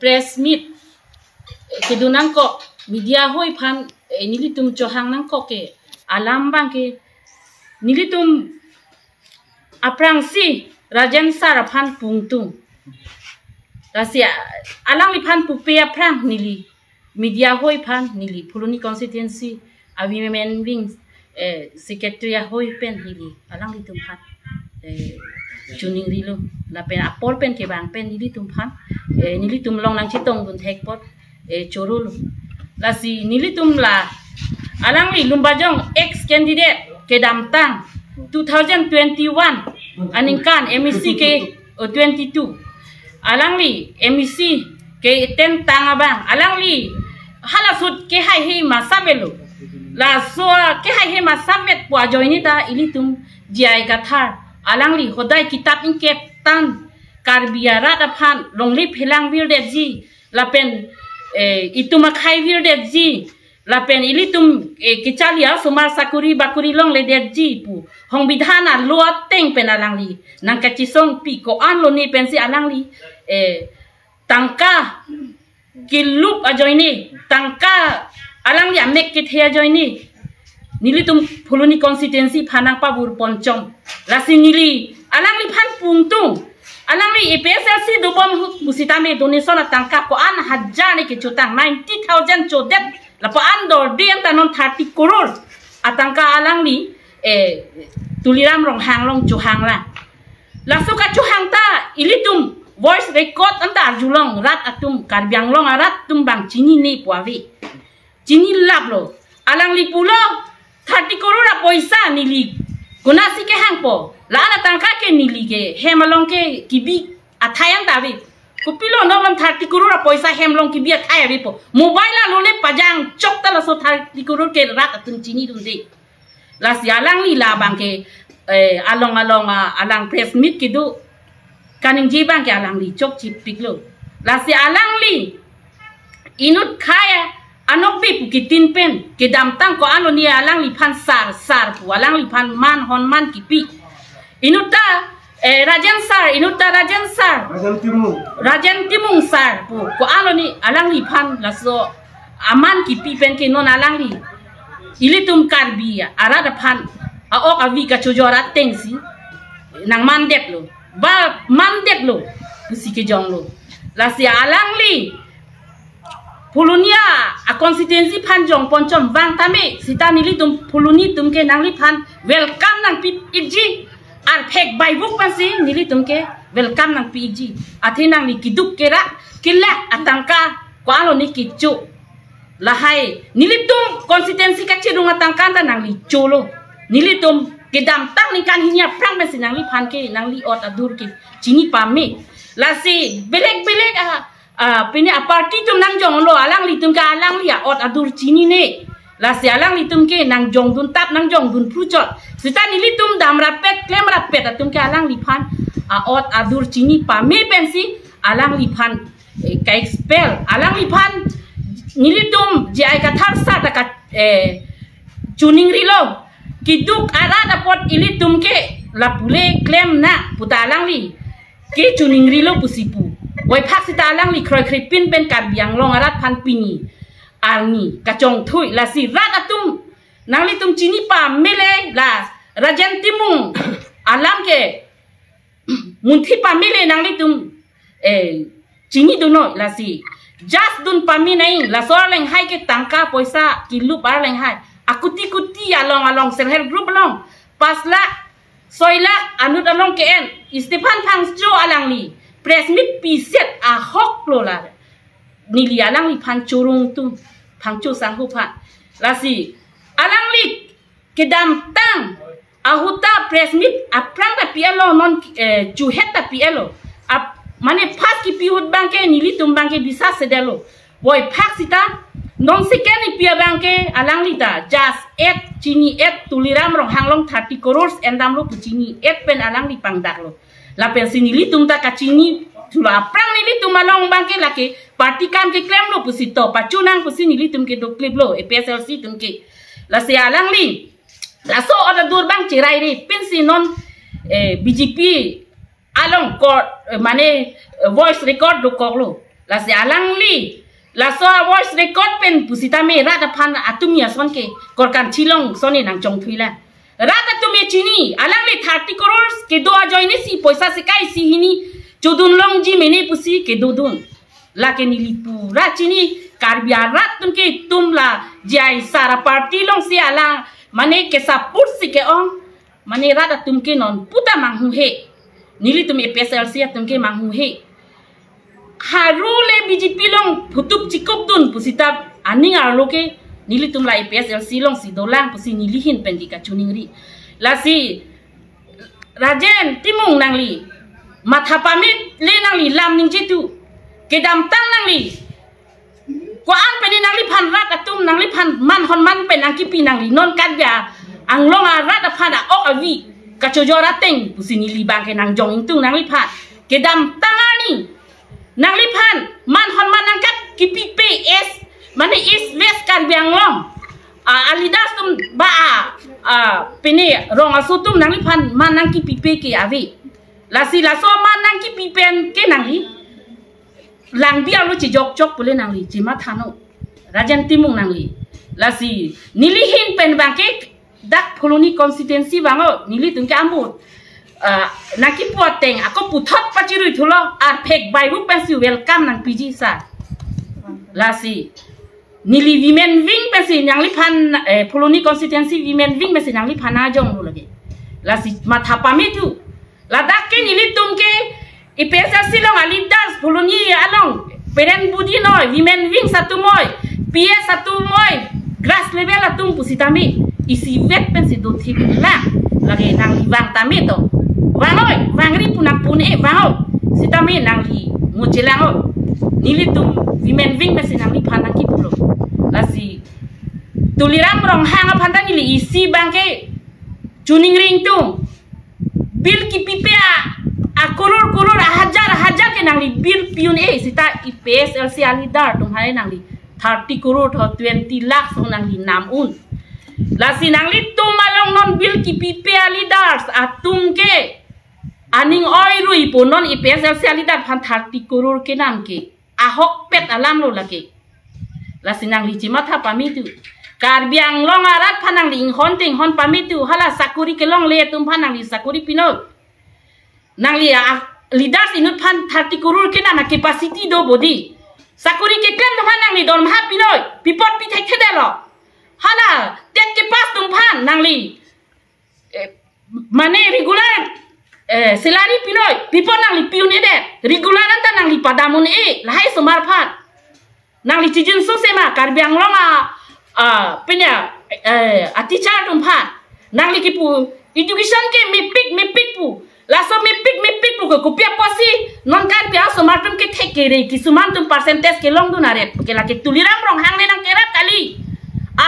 press meet kedu nang ko media hoi phan nilitum johang nang ko ke alam bang ke nilitum aprang si rajan sar phan pungtung rasia alang li phan pupe aprang nili media hoi phan nili Puluni constituency women wing secretary hoi pen nili alang li tum phan chuning rilo la pen apol pen ke bang pen nili tum phan nili tum long nang chitong dun thek pot chorul la si nili tum la alang li lumbajong ex candidate ke damtang 2021 aningkan MEC ke 22 alang li MEC ke tentang abang alang li halasut ke hai he masabelo la so ke hai he masabet po joini ta ilitum jai gathar alang li hodai kitab in tan karbiara da phan longli phelang wir de ji lapen ituma khai wir de ji lapen ilitum kichalia sumar sakuri bakuri long le de ji pu hong bidhana luat teng pen alang li nang kachisong pi ko an lo ni pensi alang li tangka kilup ajoini tangka alang li amek kit he ajoini nilitum Puluni constituency phanang pabur ponchom lasi nili alang li phan pungtung alang li EPSLC dobom busitame donation tangka ko an hajar ni ke chutang 90,000 chodet lapo andor diam tanon 30 crore atangka alang li tuliram rong hang long chuhang la suka chuhang ta ilitum voice record anta julong rat atum karbiang long arat tum bang chini ni puavi chini lablo alang li pulo 30 crore poisa nili gunasi ke hangpo lana tangka ke nili ke hemalong ke kibi athayang tabi kupilo nomam 30 crore poisa hemlong kibi athaya bipo mobile la lole pajang chok tala so 30 crore ke rat atum chini dunde la si alang li la bang ke along alang press meet kidu kaning jibang ke alang li chok chipiklo la si alang li inut khaya anok bi pukitin pen ke damtang ko ano ni alang li phan sar pu alang li phan man hon man kipi inuta rajan sar rajan timung sar pu ko ano ni alang li phan la so aman kipi pen ke non alang li ilitum karbi arada phan aok avi ka chojora tengsi nang mandek lo ba mandek lo pusike jong lo la si alang li Pulunia a constituency phan jong ponchom wang tame sita nili tum Puluni tum ke nang li phan welcome nang pi iji ar phek bai buk pasi nili tum ke welcome nang pi iji athi nang li kiduk kera killa atangka ko alo ni kichu lahai nili tum constituency ka chirung atangka ta nang li cholo nili tum ke dam tang ni kan hinya prang pasi nang li phan ke nang li ot adur ke chini pame lasi belek pini a party tum nang jong lo alang li tum ka alang li ot adur chini ne la si alang li tum ke nang jong dun tap nang jong dun pruchot sita ni li tum dam rapet klem rapet atum ke alang li phan a ot adur chini pa me pensi alang li phan ka expel alang li phan ni li tum jai ka thar sa ta ka chuning ri lo kiduk ara da pot ili tum ke la pule klem na puta alang li ke chuning ri lo pusipu Wai pak sita alang li kroy kripin ben karbiang long arat pan pini alni kacong thui la si rat atum nang li tum chini pa mele la rajan timung alam ke munthi pa mele nang li tum chini duno la si just dun pa mi nai la so leng hai ke tangka poisa kilu par leng hai akuti kuti along self help group long pasla soila anut along ke en Stefan Pangjo alang li press meet piset a hok lo la nili alang li phan churung tu phangchu sang hu pha la si alang li kedam tang ahuta press meet aprang ta pielo non chu het ta pielo ap mane phak ki piut bangke nili tum bangke bisa sedelo boy phak sita non sekeni pia bangke alang li ta just et chini et tuliram rong hanglong 30 crores endam lo chini et pen alang li pangdak lo la pensini li tum ta kachini tula prang ni li tum along bangke lake party kam ke klem lo pusito pachunang pusini li tum ke do klip lo EPSLC tum ke la se alang li la so ada dur bang cirai ri pinsi non BJP along court mane voice record do koklo la si alang li la so voice record pen pusita me ra da phan atumia son ke korkan chilong soni nang chong thui la ra da tume chini alang li 30 crores ke do a join si poisa se kai si hini chodun long ji mene pusi ke do dun la ke ni li pura chini karbia rat tum ke tum la jai sara party long si ala mane ke sapur si ke ong mane ra da tum ke non puta mang hu he nili tum PSLC tum ke mang hu he harule BJP long putup cikup dun pusita aning arloke nili tum la PSLC long si dolang pusi nili hin pendika chuningri la si rajen timung nangli matha pamit le nangli lam ning jitu kedam tang nangli ko an peni nangli phan rat atum nangli phan man hon man pen ang kipi nangli non kadya ang longa rat phan a ok avi kachojora teng pusi nili bang ke nang jong tung nangli phan kedam tangani nangli phan man hon man angkat kipi PS mane is west kan biang long alidas tum ba pene rong asutum nangli phan man nang kipi pe ke avi la si la so man nang kipi pen ke nangli lang biang lo chi jok jok pule nangli chi ma thano rajan timung nangli la si nili hin pen bang ke dak pholoni constituency bango nili tung ka amut naki poteng ako puthot pachiru thulo ar phek bai ru pensi welcome nang PG sa lasi nili women wing pensi nangli phan pholoni constituency women wing pensi nangli phana jong lu lagi lasi matha pami tu ladak ke nili tumke IPSLC long ali das pholoni along parent budi noi women wing satu moy PS satu moy grass level atum pusitami isi vet pensi do thik la lagi nang wang tami to wangoi wangri punak pune wangoi sitami nang li mujelango nili tum women wing pensi nang li phana ki pulo lasi tuliram rong hanga phanda nili isi bangke tuning ring tu bil ki pipea koror hajar ke nang li bil piun sita IPSLC alidar tum hai nang li 30 crore tho 20 lakh song nang li nam un la si nang li tum malong non bil ki pipe alidar atum ke aning oi rui po non IPSLC alidar phan 30 crore ke nam ke ahok pet alam lo lake la si nang li chima tha pami tu karbiang long arat phanang li hon ting hon pami tu hala sakuri ke long le tum phanang li sakuri pino nang li leaders inut phan 30 crore ke na capacity do body sakuri ke klem do nang li don ha pinoi pipot pi thek thede lo hala tet ke pas tum phan nang li mane regular salary pinoi pipot nang li piun ede regular anta nang li padamun lahai sumar phan nang li chijin so sema karbiang longa penya atichar tum phan nang li ki pu education ke mipik pu laso mipik pu ko pia posi non kan pia so martum ke thekere ki suman tum percentage ke long dunaret ke la ke tuliram rong hang le nang kerat kali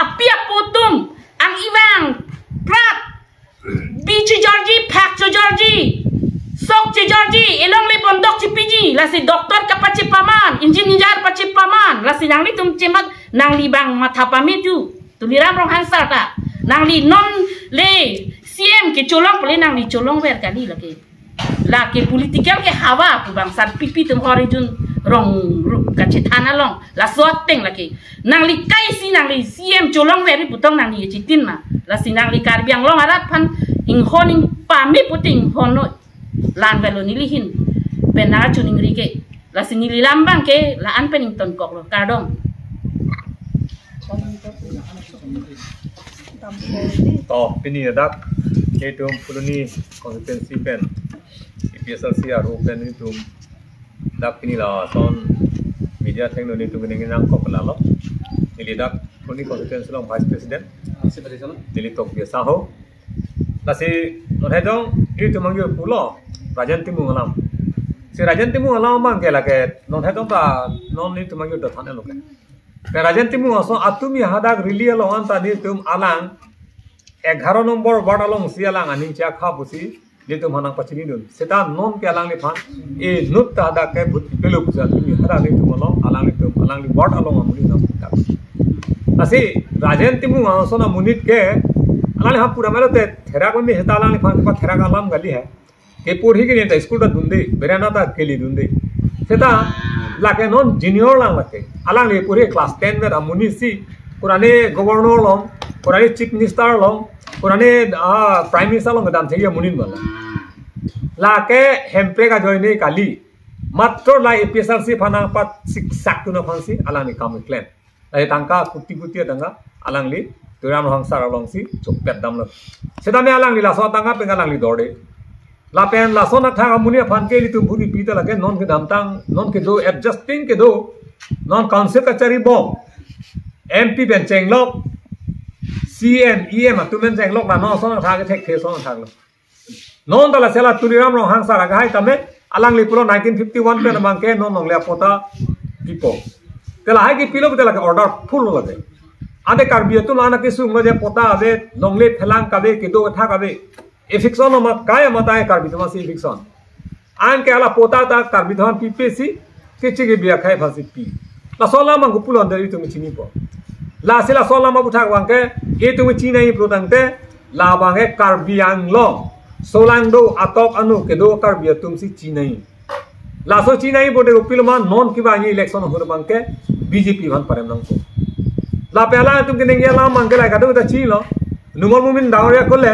apia putum ang iwang prat bichi georgi phak georgi sok georgi elong le bondok chipiji la si doktor ka pachi paman engineer pachi paman la si nang li tum chemat nang li bang matha pami tu tuliram rong hang sarta nang li non le CM ke colong pole nang li colong wer kali lagi la ke political ke hawa pu bang sar pipi tum horizon rong ka chithana long la sot teng lagi nang li kai si nang li CM colong wer ri putong nang li chitin ma la si nang li karbiang long arat phan ing honing pami puting hono lan velo ni li hin pena chuning ri ke la si ni li lambang ke la an pening ton kok lo kadong to pini dak ke tum puluni constituency pen IPSLC aru pen ni tum dak pini la son media technology tum ni nang kok la lo ili dak puluni constituency long vice president dili tok biasa ho lasi non hedong itu mangyo pulo rajan timu ngalam si rajan timu ngalam mang ke la ke non hedong ta non ni tum mangyo do thane lo ke rajan timu aso atumi hadak rili lo anta ni tum alang 11 number ward along sialang aning cha kha busi litum hanang pachini dun seta non ke alang ni phan e nut ta da ke but pelu puja ni hara ni tum alang ni ward along amuni nam ta asi rajen timu aso na munit ke alang ha pura melo te thera ko mi heta alang ni phan pa thera ka lam gali hai ke purhi ke ni ta school ta dunde berana ta keli dunde seta lake non junior lang lake alang le puri class 10 में amuni si kurane governor long kurane chief minister long kurane prime minister long dam thegi munin bala lake hempe ka joine kali matro la APSLC phana pat siksak tu na phansi alang ni kam claim lai tangka puti tangka alang li turam hong sar long si chopet dam lo sedame alang li la so tangka pengalang li dorde la pen la so na tha amuni phan ke li tu buri pita lage non ke dam tang non ke do adjusting ke do non council ka chari bom MP ben cheng lok CM EM tu ben cheng lok la no so na tha ke thek the so na tha lo non ta la sela turam rong hang sar ga hai tame alang li pulo 1951 pe namang ke non nong le pota pipo tela hai ki pilo tela ke order full lage ade karbi tu na ke sung je pota ade nong le phelang ka be ke do tha ka be e fiction ma kaya mata hai karbi tu ma si fiction an ke ala pota ta karbi thon PPC ke chi ke bia khai phasi pi la sola ma gupulo andari tu mi chini po la sela sola ma butha wang ke e tu mi chinai pro tang te la bang ke karbi ang long solangdo atok anu kedo karbi tum si chinai la so chinai bode upil ma non ki ba ni election hor bang ke BJP ban parem nang ko la pela tum ke ngia la mang ke la kadu ta chi lo numol mumin daoria kole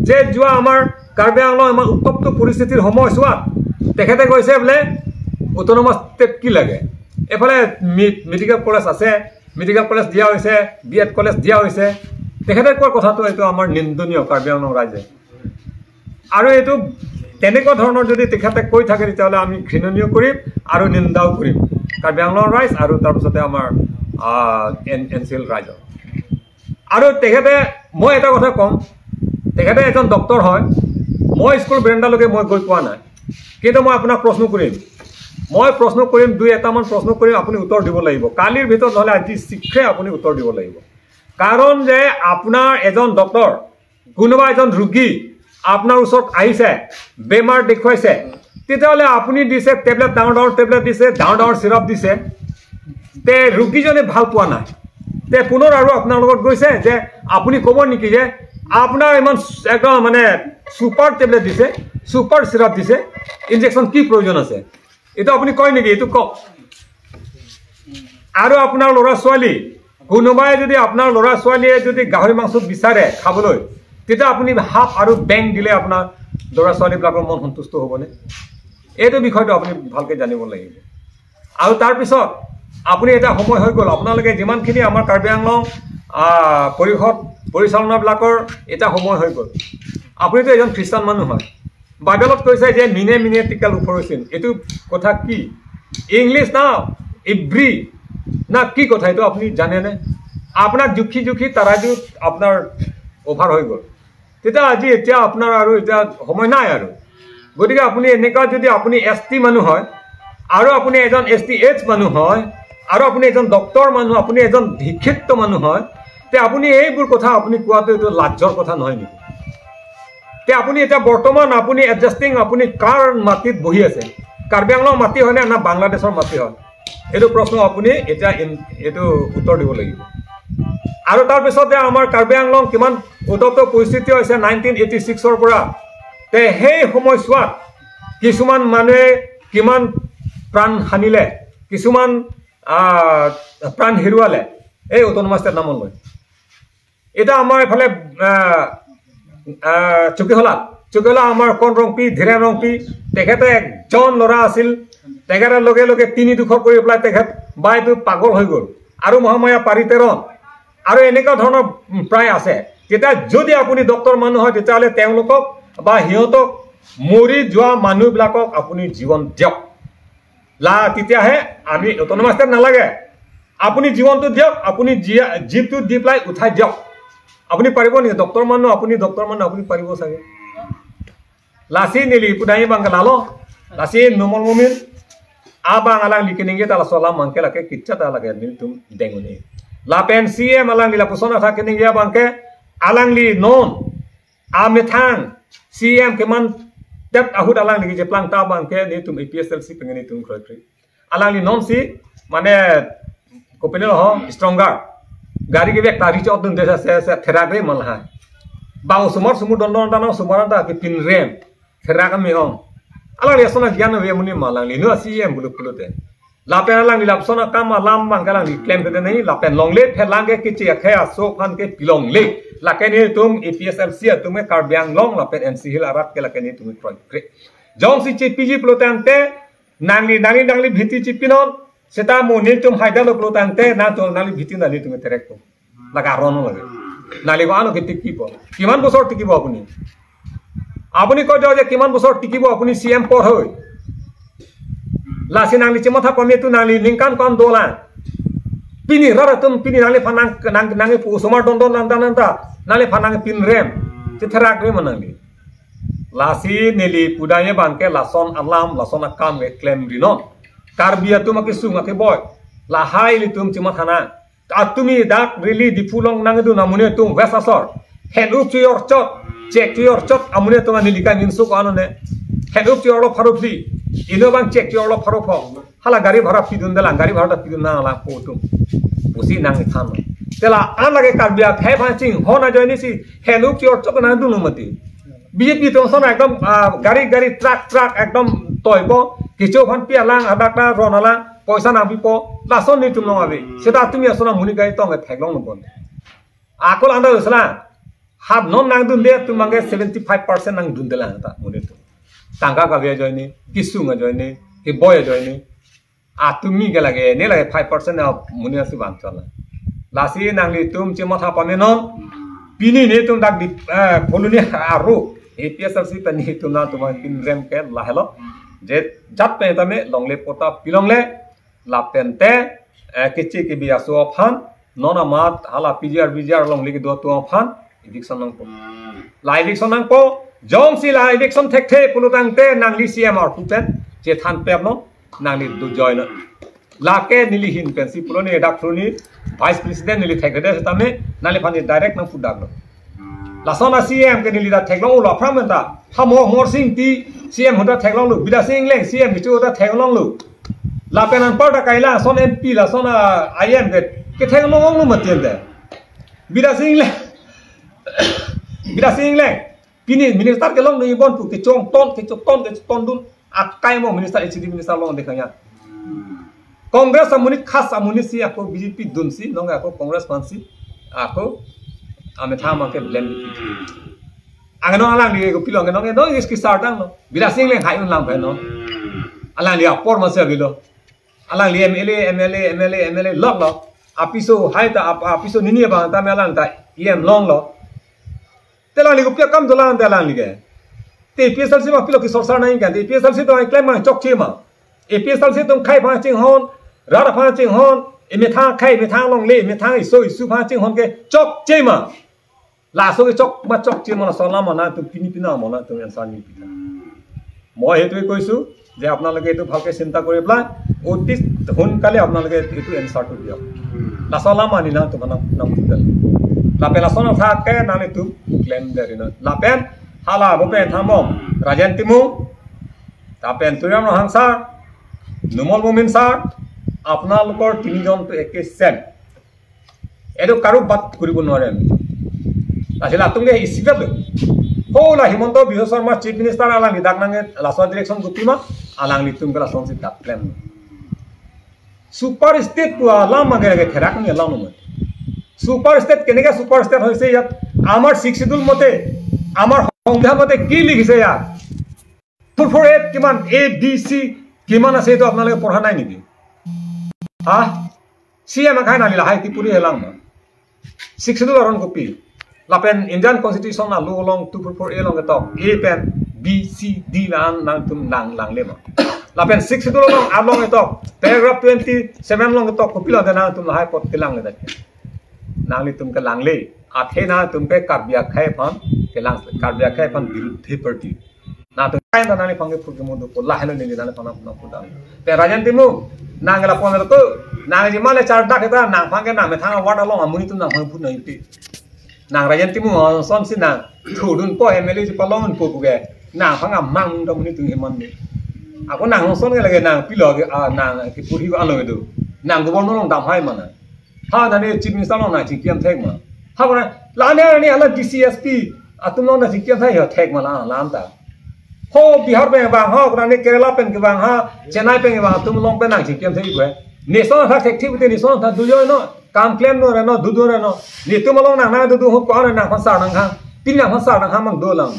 je jua amar karbi ang lo ma utopto poristitir homoy swat tekhete koise bole autonomous step ki lage efale medical college ase medical college dia hoise BEd college dia hoise tekhete kor kotha to eto amar nindoniyo karbi ang lo raje আৰু এটো তেনেকুৱা ধৰণৰ যদি তেখেতে কৈ থাকে তেতিয়াহ'লে আমি ঘৃণনীয় কৰিম আৰু নিন্দাও কৰিম কাৰ্বি আংলং ৰাইজ আৰু তাৰপিছতে আমাৰ এনচিএল ৰাইজৰ আৰু তেখেতে মই এটা কথা কম তেখেতে এজন ডক্টৰ হয় মই স্কুল ব্ৰেণ্ডালৈকে মই গৈ পোৱা নাই কিন্তু মই আপোনাক প্ৰশ্ন কৰিম দুই এটামান প্ৰশ্ন কৰিম আপুনি উত্তৰ দিব লাগিব কালিৰ ভিতৰত নহ'লে আজি শীঘ্ৰে আপুনি উত্তৰ দিব লাগিব কাৰণ যে আপোনাৰ এজন ডক্টৰ কোনোবা এজন ৰোগী আপনাৰ ওচৰত আহিছে বেমাৰ দেখুৱাইছে তেতিয়াহ'লে আপুনি দিছে টেবলেট ডাঙৰ টেবলেট দিছে ডাঙৰ সিৰাপ দিছে তে ৰোগীজনে ভাল পোৱা নাই তে পুনৰ আৰু আপোনাৰ লগত গৈছে যে আপুনি ক'ব নেকি যে আপোনাৰ ইমান একদম মানে সুপাৰ টেবলেট দিছে সুপাৰ সিৰাপ দিছে ইনজেকশন কি প্ৰয়োজন আছে এটা আপুনি কয় নেকি এটো কক আৰু আপোনাৰ ল'ৰা ছোৱালী কোনোবাই যদি আপোনাৰ ল'ৰা ছোৱালীয়ে যদি গাহৰি মাংস বিচাৰে খাবলৈ তেটা আপুনি হাফ আৰু বেং দিলে আপোনাৰ দৰা ছোৱালী বিলাকৰ মন সন্তুষ্ট হ'বনে এইটো বিষয়টো আপুনি ভালকে জানিব লাগিব আৰু তাৰ পিছত আপুনি এটা সময় হৈ গ'ল আপোনালোকে যিমানখিনি আমাৰ কাৰ্বি আংলং পৰিষদ পৰিচালনা বিলাকৰ এটা সময় হৈ গ'ল আপুনিতো এজন খ্ৰীষ্টান মানুহ হয় বাইবেলত কৈছে যে মিনে টিকেল উফৰৈছিল এইটো কথা কি ইংলিছ না ইব্ৰী না কি কথা এইটো আপুনি জানেনে আপোনাক জুখি তাৰাজু আপোনাৰ অভাৰ হৈ গ'ল তেটা আজি এতিয়া আপোনাৰ আৰু এটা সময় নাই আৰু গতিকে আপুনি এনেকা যদি আপুনি এসটি মানুহ হয় আৰু আপুনি এজন STH মানুহ হয় আৰু আপুনি এজন ডক্টৰ মানুহ আপুনি এজন শিক্ষিত মানুহ হয় তে আপুনি এইবোৰ কথা আপুনি কোৱাটো এটা লাজৰ কথা নহয় নেকি তে আপুনি এটা বৰ্তমান আপুনি এডজাস্টিং আপুনি কাৰ মাটিত বহি আছে কাৰ্বি আংলং মাটি হয় না বাংলাদেশৰ মাটি হয় এইটো প্ৰশ্ন আপুনি এটা এইটো উত্তৰ দিব লাগিব আৰু তাৰ পিছতে আমাৰ কাৰ্বি আংলং কিমান উদ্ভত পৰিস্থিতি হৈছে 1986 পৰা তে সেই সময়ছোৱাত কিছুমান মানুহে কিমান প্ৰাণ হানিলে কিছুমান প্ৰাণ হেৰুৱালে এই অট'নমাছ ষ্টেট নাম লৈ এটা আমাৰ এফালে চুকিহলা আমাৰ কোন ৰংপি ধীৰেন ৰংপি তেখেতে একজন ল'ৰা আছিল তেখেতে লগে তিনি দুখ কৰি পেলাই তেখেত বাইটো পাগল হৈ গ'ল আৰু মহামায়া পাৰিতেৰণ আৰু এনেকুৱা ধৰণৰ প্ৰায় আছে তেতিয়া যদি আপুনি ডক্টৰ মানুহ হয় তেতিয়াহ'লে তেওঁলোকক বা হিহঁতক মৰি যোৱা মানুহবিলাকক আপুনি জীৱন দিয়ক তেতিয়াহে আমি অট'নমাছ ষ্টেট নালাগে আপুনি জীৱনটো দিয়ক আপুনি জীৱটো দি পেলাই উঠাই দিয়ক আপুনি পাৰিব নেকি ডক্টৰ মানুহ আপুনি পাৰিব চাগে লাচি নিলি পুদাই বাংলালো লাচি নোমল মুমিন abang alang likiningi tala solam mangke lake kitcha tala ke niltum denguni la CM alang li la pusona tha kiningi abangke alang li non amethang CM keman tep ahud alang li je plang ta bangke niltum APSLC pengeni tum khoi alang li non si mane kopene ho stronger gari ke bek tari chot dun desa se theragre malha bang sumor sumur don dano sumaranta ke pin rem theraga me on alang li sona gyana we muni malang li no CM bulu te lapen alang di lapsona kama lam bang kalang di claim kete nahi lapen long le phelang ke kichi khaya so phan ke pilong le lakeni tum EPSLC tum e karbyang long lapen MC Hill arat ke lakeni tum troi kre jong si CPG plotante nangli bhiti chipinon seta mo nil tum haidalo plotante na to nangli bhiti nali tum terek ko laga rono lage nali ko ano ke tikibo kiman bosor tikibo apuni ko je kiman bosor tikibo apuni CM por hoy lasi nangli cemata pamitu nangli ningkan kon dola pini rara tum pini nangli panang nangli pu somar don nanta nangli panang pin rem citerak re manangli lasi nili pudaya bangke lason alam lason akam ke claim rino karbia tum ke sunga ke boy la hai li tum cimatana atumi dak really di pulong nangdu namune tum vesasor head up to your chot check to your chot amune tum nili kan insu ko anone head up to your farufli ino bang check to your farufo hala gari bhara pidun dela gari bhara pidun na la potum usi nang tham tela an lage karbia khai phaching hona joini si head up to your chot na du numati BJP তো সনা একদম গাড়ি truck একদম তয়ব কিছু ফান পিয়ালাং আদাটা রনালা পয়সা না beep লাসন নি তুম নমাবে সেটা তুমি আসনা মুনি গাই তো থাকলং নবন আকল আন্দা হসলা হাব নন নাং দুন দে তুমাঙ্গে 75% নাং দুন দেলা তা মুনি তো টাঙ্কা গাবে জয়নি কিছু nga জয়নি কি বয় জয়নি তুমি গে লাগে নে লাগে 5% না মুনি আসি বানচলা লাসি নাংলি তুম চে মাথা পামে নন পিনি নে তুম দাগ দি ফলুনি আরো APSLC tani tuna tuma pin rem ke lahelo je jat pe tame longle pota pilongle la pente kichi ki biya so phan nona mat hala PGR longle ki do to phan election nang po la election nang po jong si la election thek the pulutang te nangli CMR pupen je than pep no nangli du join la ke nili hin pensi puloni dak fruni vice president nili thek de tame nali phani direct nang fudak no la sona CM ke nili da theklong lo phamenta phamo mor sing ti CM hoda theklong lu bida sing leng CM ki chu da theklong lu la penan par da kaila son MP la sona IM ke theklong lu matien de bida sing leng pini minister ke long ni bon pu ke chong ton dun akai mo minister HD minister long dekhanya Congress amuni khas amuni si ako BJP dunsi nong ako Congress pansi ako ame thama ke blend angano alang ni ko pilong ke no iski sartang no bila sing leng hai un lang phe no alang li apor ma se bilo alang li MLA lok lo apiso hai ta apiso nini ba ta me alang ta em long lo telang li ko pya kam dolang ta alang li ke te PSLC ma pilo ki sorsar nahi kan te PSLC to ai claim ma chok che ma PSLC tum khai pha ching hon ra pha ching hon me thang khai me thang long le me thang isu pha ching hon ke chok che ma la so ke chok ma chok che ma sola ma na tu pina ma na tu answer ni pita moi hetu koisu je apnaloke etu bhalke chinta kori pla otis hun kale apnaloke etu answer to diok la sola ma ni na tu mana nam pudal la pela sona tha ke na ni tu claim dari na la pen hala bo pen thamom rajantimu ta pen tuyam no hangsa numol mumin sar apnalokor tinijon to eke sen edo karu bat koribo nore ami asila tunge isibet hola himonto Biswa Sharma chief minister alang dak nange laswa direction gutima alang litum kala song sit dak plan super state pu alam magere therak ni alam no super state kenega super state hoise yat amar sikshidul mote amar সংবিধান মতে কি লিখিছে ইয়াত ফুরফুরেট কিমান ABC কিমান আছে তো আপোনালোকে পঢ়া নাই নেকি হা CM খাই নালিলা হাই ত্রিপুরি হেলাং না শিক্ষিদুল অরণ কপি লাপেন ইন্ডিয়ান কনস্টিটিউশন না লো লং 244 লং তো A pen B C D lang nang tum lang lema lapen 6 long along to paragraph 27 long to copy la na tum hai pot tilang le dak nang li tum ka lang le athe na tum pe karbia khai phan ke lang karbia khai phan viruddhe party na tum kai na ni phange phuke modu ko la helo ni ni na phana phana puda pe rajan timu nang la pon ko nang ji male char dak ta nang phange na me thang wat along amuni tum na phang phu nai pi nang rajan timu son sin na thudun po MLA ji palong po ge nang phanga mang dong ni tung himan ni ako nang son ge lage nang pilo ge nang ki puri ko alo do nang go bon long dam hai mana ha na ni chief minister long na chi kiam thek ma ha ba la ne ni ala DCSP atum long na chi kiam thai ho thek ma la lam ta ho Bihar pe bang ho kurang ni Kerala pen ke bang ha Chennai pen ke bang tum long pen nang chikem thei gue nison tha activity nison tha dujo no kam claim no re no dudu re no ni tum long nang na dudu ho ko na phasa nang ha tin nang phasa nang ha mang do lang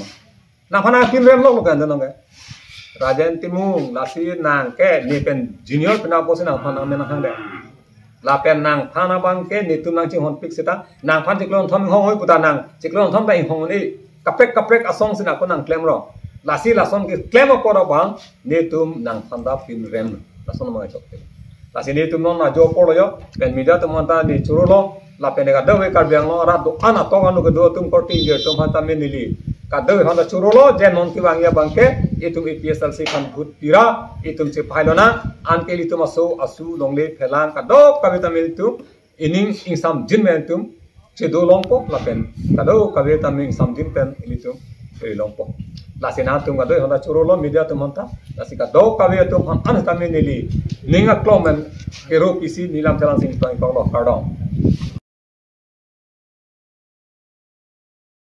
na phana tin rem lok kan no ge Rajan Timung lasi nang ke ni pen junior pena posin nang phana me nang de la pen nang phana bang ke ni tum nang chi hon pik sita nang phan chiklon thom hong hoi puta nang chiklon thom dai hong ni kaprek asong sina ko nang claim ro lasi lason ke claim ko ro bang ni tum nang phanda pin rem lason ma chok lasi ni tum non na jo polo yo pen media tum ta ni churu lo la pen ga de we kar biang lo ra do ana to anu ke do tum ko tin je tum hata me ni li ka de we handa churu lo je non ki bang ya bang ke itum APSLC kan bhut tira itum che phailo na an ke li tum asu longle phelang ka do ka vitamil tu ining insam jin men tum che do long po la pen ka do ka vitamil sam jin pen li tum e long po la sina tum ga do handa churu lo media tum hanta la si ka do ka ve tum han an ta me ni li ninga klomen hero pc nilam chalan sing to ko lo ka do